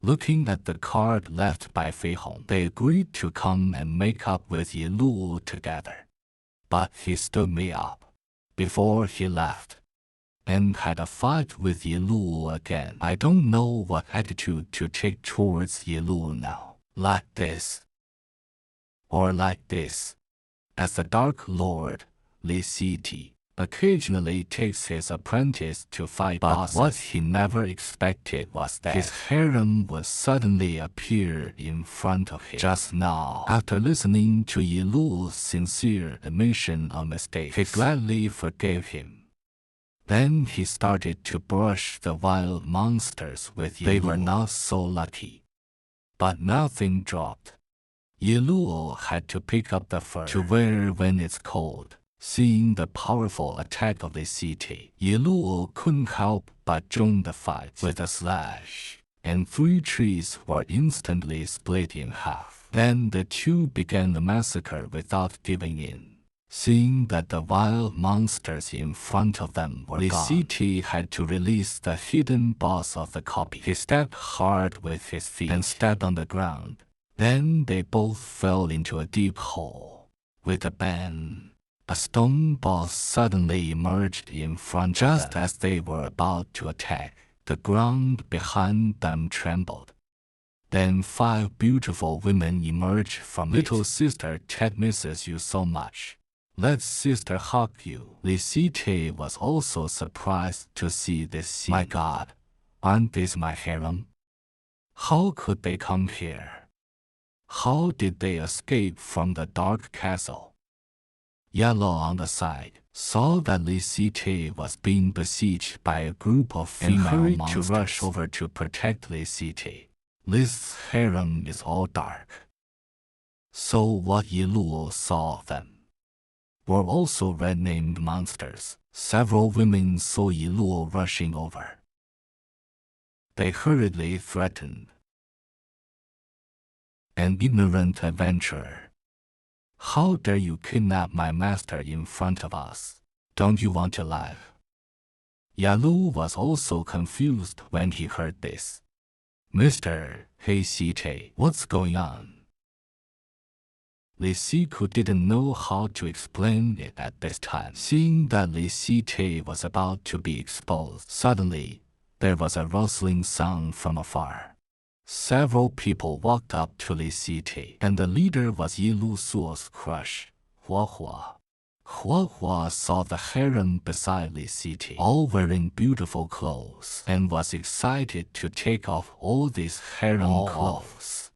Looking at the card left by Fei Hong, they agreed to come and make up with Yi Luo together. But he stood me up before he left and had a fight with Yi Luo again. I don't know what attitude to take towards Yi Luo now. Like this. Or like this. As the Dark Lord, Li Siti occasionally takes his apprentice to fight bosses. What he never expected was that his harem would suddenly appear in front of him just now. After listening to Yi Luo's sincere admission of mistake, he gladly forgave him. Then he started to brush the wild monsters with Yi Luo. They were not so lucky. But nothing dropped. Yi Luo had to pick up the fur to wear when it's cold. Seeing the powerful attack of the city, Yi Luo couldn't help but join the fight with a slash, and 3 trees were instantly split in half. Then the two began the massacre without giving in. Seeing that the wild monsters in front of them were gone, Li Siti had to release the hidden boss of the copy. He stepped hard with his feet and stepped on the ground. Then they both fell into a deep hole. With a bang, a stone boss suddenly emerged in front just as they were about to attack. The ground behind them trembled. Then 5 beautiful women emerged from it. Little sister, Ted misses you so much. Let sister hug you. Li Siti was also surprised to see this scene. My God, aren't these my harem? How could they come here? How did they escape from the dark castle? Yellow on the side saw that Li Siti was being besieged by a group of female monsters to rush over to protect Li Siti. Li's harem is all dark. So what Yi Luo saw of them were also red-named monsters. Several women saw Yi Luo rushing over. They hurriedly threatened. An ignorant adventurer. How dare you kidnap my master in front of us? Don't you want to live? Yalu was also confused when he heard this. Mr. Heisite, what's going on? Li Siku didn't know how to explain it at this time. Seeing that Li Site was about to be exposed, suddenly, there was a rustling sound from afar. Several people walked up to Li Site, and the leader was Yi Lu Suo's crush, Hua Hua. Hua Hua saw the harem beside Li Site, all wearing beautiful clothes, and was excited to take off all these harem clothes.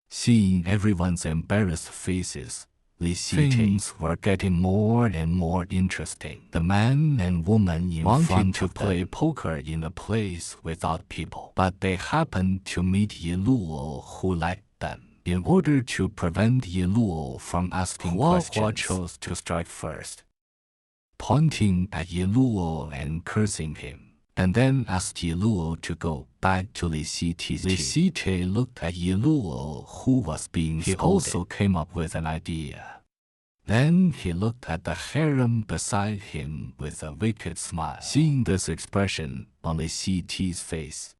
Seeing everyone's embarrassed faces, Li Site things were getting more and more interesting. The man and woman in wanted to play poker in a place without people, but they happened to meet Yi Luo, who liked them. In order to prevent Yi Luo from asking questions, Hua chose to strike first, pointing at Yi Luo and cursing him, and then asked Yi Luo to go back to Li Site's. Li Site looked at Yi Luo, who was being scolded. He also came up with an idea. Then he looked at the harem beside him with a wicked smile. Seeing this expression on Li Site's face,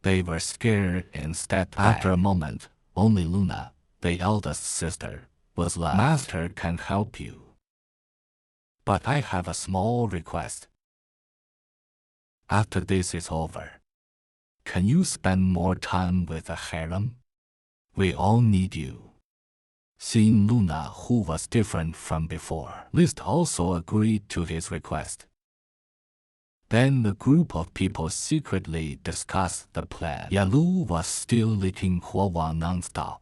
they were scared and stepped back. After a moment, only Luna, the eldest sister, was left. Master can help you, but I have a small request. After this is over, can you spend more time with the harem? We all need you. Seeing Luna, who was different from before, List also agreed to his request. Then the group of people secretly discussed the plan. Yalu was still licking Hua Hua non-stop,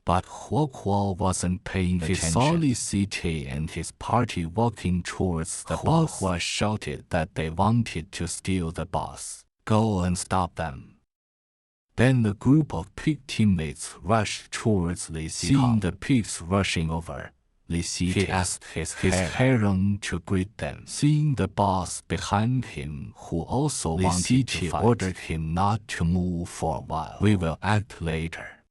but Hua Hua wasn't paying attention. He saw Li Site and his party walking towards the boss. Hua Hua shouted that they wanted to steal the boss. Go and stop them. Then the group of pig teammates rushed towards Li Site. Seeing the pigs rushing over, Li Site asked his harem to greet them. Seeing the boss behind him, who also wanted to fight, ordered him not to move for a while. We will act later.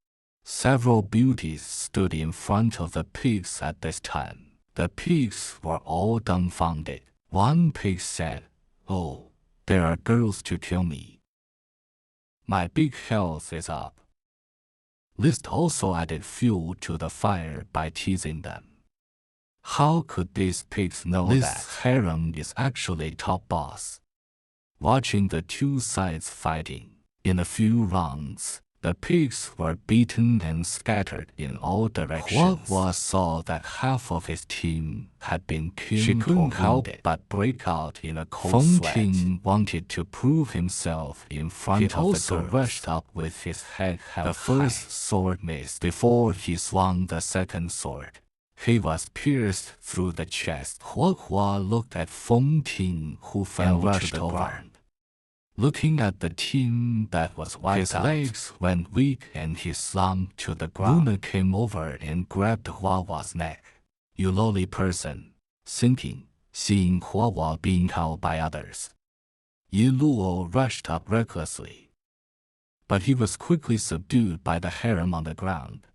Several beauties stood in front of the pigs at this time. The pigs were all dumbfounded. One pig said, "Oh, there are girls to kill me. My big health is up. List also added fuel to the fire by teasing them. How could these pigs know that harem is actually top boss? Watching the two sides fighting, in a few rounds, the pigs were beaten and scattered in all directions. Hua saw that half of his team had been killed. She couldn't help but break out in a cold sweat. Feng wanted to prove himself in front of the girls. He also rushed up with his head held high. The first sword missed before he swung the second sword. He was pierced through the chest. Hua looked at Feng Ting, who fell to the ground. Looking at the team that was wiped out, his legs went weak and he slumped to the ground. Luna came over and grabbed Hua's neck. You lowly person, sinking, seeing Hua being held by others. Yi Luo rushed up recklessly. But he was quickly subdued by the harem on the ground.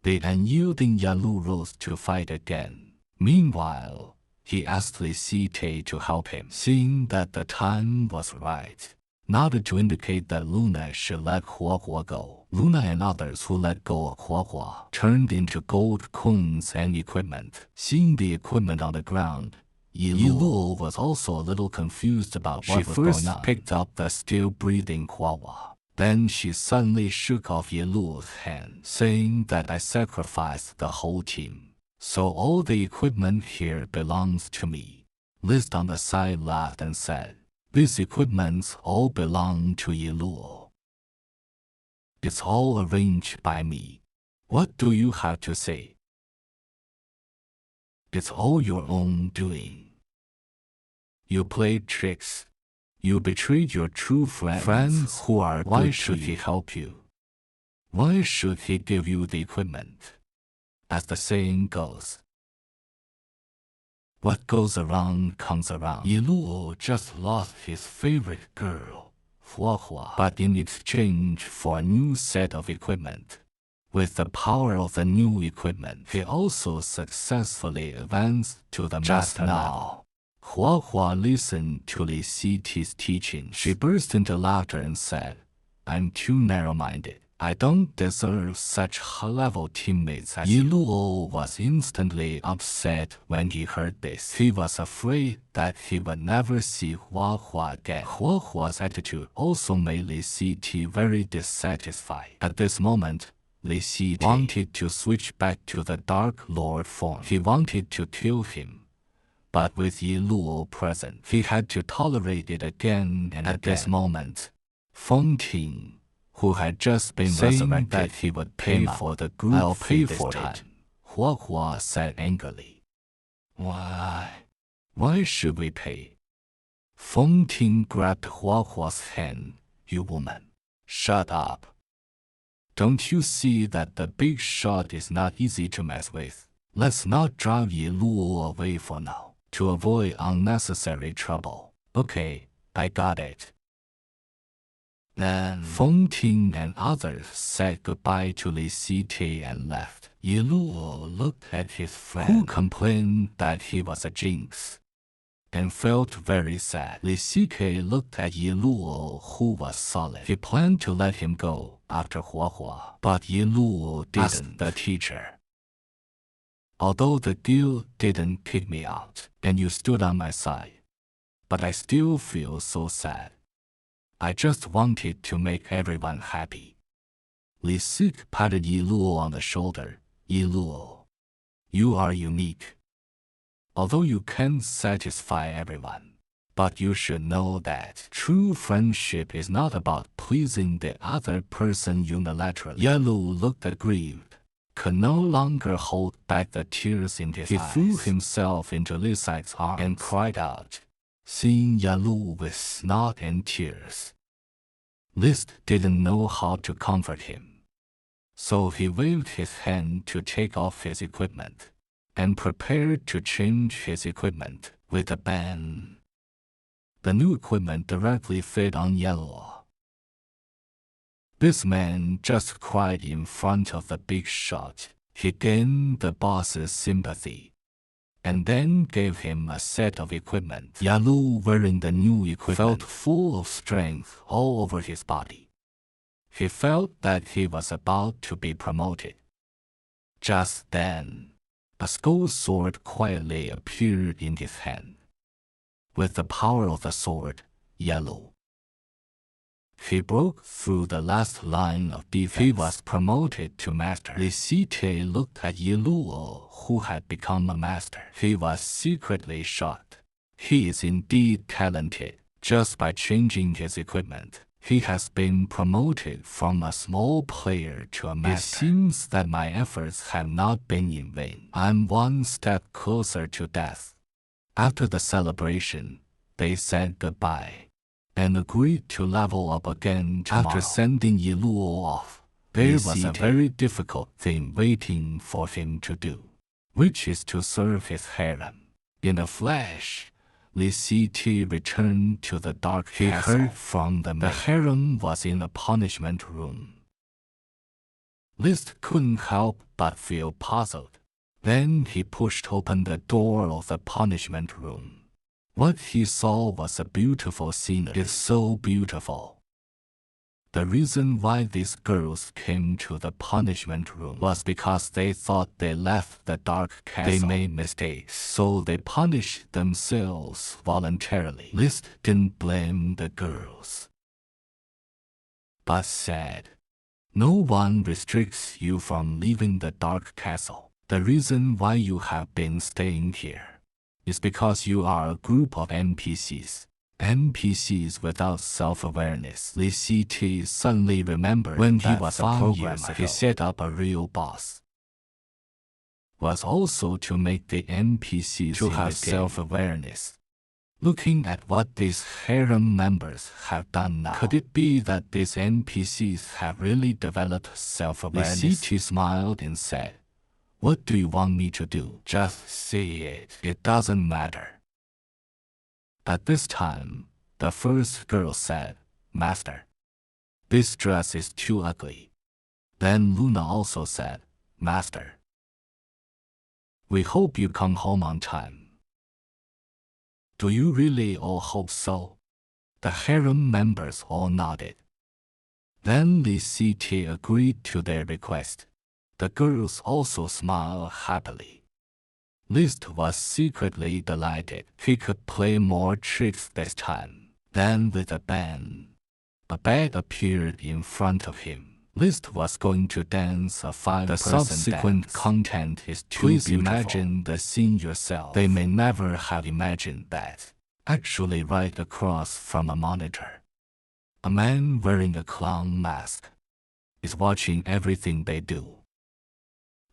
The unyielding Yalu rose to fight again. Meanwhile, he asked Li Site to help him, seeing that the time was right. Nodded to indicate that Luna should let Hua go. Luna and others who let go of Hua turned into gold coins and equipment. Seeing the equipment on the ground, Yi Luo was also a little confused about what was going on. She first picked up the still-breathing Hua. Then she suddenly shook off Yi Luo's hand, saying that I sacrificed the whole team. So all the equipment here belongs to me. List on the side laughed and said, these equipments all belong to Yi Luo. It's all arranged by me. What do you have to say? It's all your own doing. You played tricks. You betrayed your true friends who are good to you. Why should he help you? Why should he give you the equipment? As the saying goes, what goes around comes around. Yi Luo just lost his favorite girl, Hua, but in exchange for a new set of equipment. With the power of the new equipment, he also successfully advanced to the master now. Hua listened to Li Site's teaching. She burst into laughter and said, I'm too narrow-minded. I don't deserve such high-level teammates as you. Yi Luo was instantly upset when he heard this. He was afraid that he would never see Hua again. Hua's attitude also made Li Site very dissatisfied. At this moment, Li Site wanted to switch back to the Dark Lord form. He wanted to kill him. But with Yi Luo present, he had to tolerate it again and at this moment, Feng Ting, who had just been resurrected, that he would pay for the group. I'll pay for it, Hua said angrily. Why should we pay? Feng Ting grabbed Hua's hand. You woman, shut up. Don't you see that the big shot is not easy to mess with? Let's not drive Yi Luo away for now, to avoid unnecessary trouble. Okay, I got it. Then Feng Ting and others said goodbye to Li Site and left. Yi Luo looked at his friend, who complained that he was a jinx, and felt very sad. Li Site looked at Yi Luo, who was solid. He planned to let him go after Hua, but Yi Luo didn't. The teacher. Although the guild didn't kick me out, and you stood on my side, but I still feel so sad. I just wanted to make everyone happy. Li Site patted Yi Luo on the shoulder. Yi Luo, you are unique. Although you can't satisfy everyone, but you should know that true friendship is not about pleasing the other person unilaterally. Yalu looked aggrieved, could no longer hold back the tears in his eyes. He threw himself into Li Site's arms and cried out, seeing Yalu with snot and tears. List didn't know how to comfort him, so he waved his hand to take off his equipment, and prepared to change his equipment with a bang. The new equipment directly fit on Yalu. This man just cried in front of the big shot. He gained the boss's sympathy, and then gave him a set of equipment. Yalu, wearing the new equipment, felt full of strength all over his body. He felt that he was about to be promoted. Just then, a skull sword quietly appeared in his hand. With the power of the sword, yellow, he broke through the last line of defense. He was promoted to master. Li Site looked at Yiluo, who had become a master. He was secretly shocked. He is indeed talented. Just by changing his equipment, he has been promoted from a small player to a master. It seems that my efforts have not been in vain. I'm one step closer to death. After the celebration, they said goodbye and agreed to level up again tomorrow. After sending Yiluo off, there was a very difficult thing waiting for him to do, which is to serve his harem. In a flash, Li Site returned to the dark castle. He heard from the harem was in the punishment room. List couldn't help but feel puzzled. Then he pushed open the door of the punishment room. What he saw was a beautiful scene. It's so beautiful. The reason why these girls came to the punishment room was because they thought they left the dark castle. They made mistakes, so they punished themselves voluntarily. List didn't blame the girls, but said, "No one restricts you from leaving the dark castle. The reason why you have been staying here is because you are a group of NPCs. NPCs without self-awareness." Li Site suddenly remembered when he was a programmer, he set up a real boss. Was also to make the NPCs to have self-awareness. Looking at what these harem members have done now, could it be that these NPCs have really developed self-awareness? Li Site smiled and said, "What do you want me to do? Just say it. It doesn't matter." At this time, the first girl said, "Master, this dress is too ugly." Then Luna also said, "Master, we hope you come home on time." "Do you really all hope so?" The harem members all nodded. Then Li Site agreed to their request. The girls also smiled happily. List was secretly delighted. He could play more tricks this time. Then with a bang, a bag appeared in front of him. List was going to dance a 5-person dance. The subsequent content is too beautiful. Please imagine the scene yourself. They may never have imagined that. Actually right across from a monitor, a man wearing a clown mask is watching everything they do.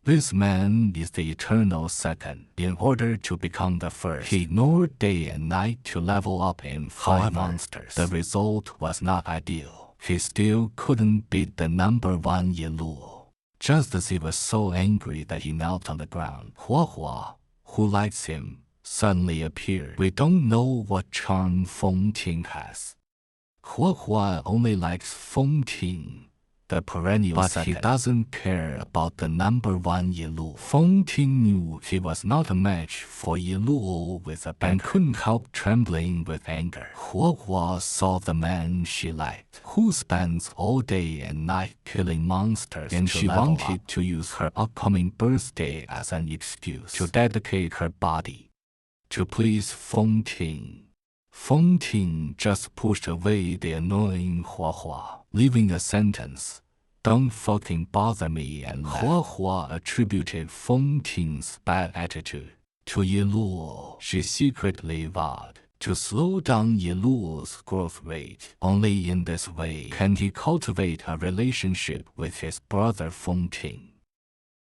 This man is the eternal second. In order to become the first, he ignored day and night to level up in 5 monsters. The result was not ideal. He still couldn't beat the #1 Yiluo. Just as he was so angry that he knelt on the ground, Hua, who likes him, suddenly appeared. We don't know what charm Feng Ting has. Hua only likes Feng Ting, the perennial second. He doesn't care about the #1 Yiluo. Feng Ting knew he was not a match for Yiluo with a banker and couldn't help trembling with anger. Hua saw the man she liked, who spends all day and night killing monsters, and she wanted to use her upcoming birthday as an excuse to dedicate her body to please Feng Ting. Feng Ting just pushed away the annoying Hua, leaving a sentence, "Don't fucking bother me," and Hua attributed Feng Ting's bad attitude to Yiluo. She secretly vowed to slow down Yiluo's growth rate. Only in this way can he cultivate a relationship with his brother Feng Ting.